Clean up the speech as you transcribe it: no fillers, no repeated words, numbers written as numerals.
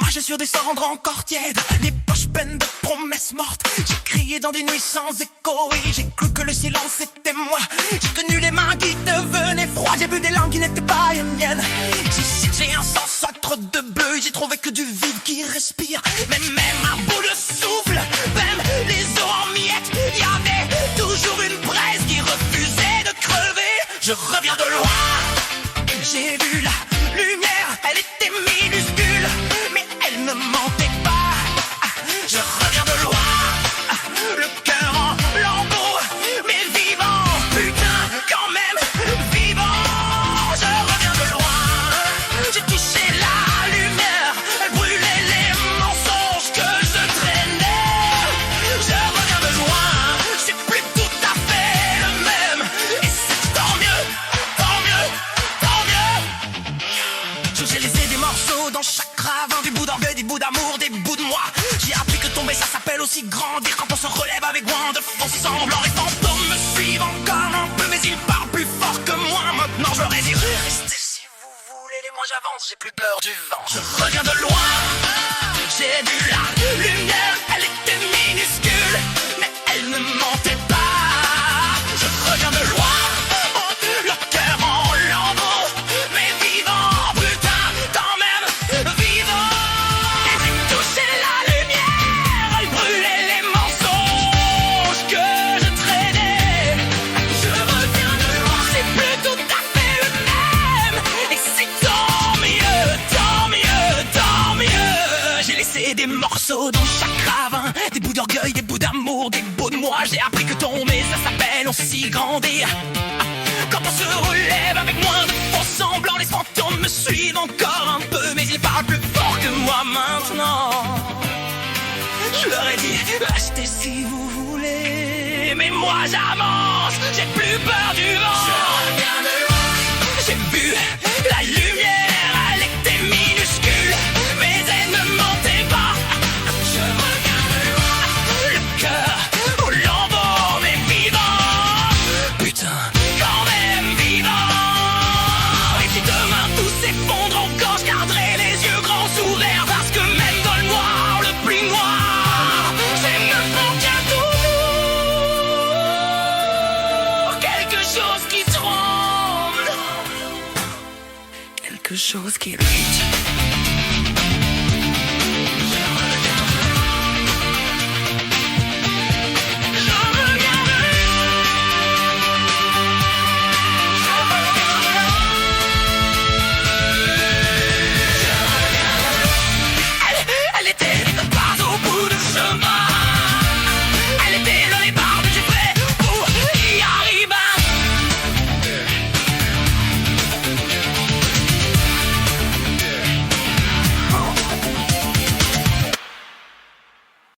marchais sur des cendres encore tièdes, les poches pleines de promesses mortes. J'ai crié dans des nuits sans écho et j'ai cru que le silence était moi. J'ai tenu les mains qui devenaient froides, j'ai bu des larmes qui n'étaient pas les miennes. J'ai cherché un sens entre deux bleus, j'ai trouvé que du vide qui respire. Mais même à bout de souffle, même les eaux en miettes, il y avait toujours une braise qui refusait de crever. Je reviens de loin, j'ai vu la lumière, elle était minuscule, mais elle ne mentait pas. Je reviens de loin, le cœur en lambeaux, mais vivant, putain, quand même, vivant. Je reviens de loin, j'ai touché la lumière, elle brûlait les mensonges que je traînais. Je reviens de loin, c'est plus tout à fait le même, et c'est tant mieux, tant mieux, tant mieux. J'ai laissé des morceaux dans chaque ravin, des bouts d'orgueil, des bouts d'amour, des bouts de moi. J'ai appris que tomber ça s'appelle aussi grandir, quand on se relève avec moins de faux semblants. Les fantômes me suivent encore un peu, mais ils parlent plus fort que moi. Maintenant je résiste. Restez si vous voulez, les moi j'avance, j'ai plus peur du vent. Je reviens de loin, j'ai vu la lumière, elle était minuscule, mais elle ne mentait pas. Je reviens de loin, le cœur en lambeaux, mais vivant, putain, quand même, vivant. Et j'ai touché la lumière, elle brûlait les mensonges que je traînais. Je reviens de loin, c'est plus tout à fait le même, et c'est tant mieux, tant mieux, tant mieux. J'ai laissé des morceaux dans chaque ravin, des bouts d'orgueil, des bouts d'amour, des bouts de moi. J'ai appris que tomber, ça s'appelle aussi grandir, quand on se relève avec moins de faux semblants. Les fantômes me suivent encore un peu, mais ils parlent plus fort que moi maintenant. Je leur ai dit, achetez si vous voulez, mais moi j'avance, j'ai plus peur du vent. Je reviens de loin, j'ai vu la lumière, elle était minuscule, mais elle ne mentait pas. Je reviens de loin, le cœur au lambeau, mais vivant, putain, quand même vivant. Et si demain tout s'effondre encore, je garderai les yeux grands ouverts, parce que même dans le noir, le plus noir, c'est me contient toujours quelque chose qui tremble, quelque chose qui lutte.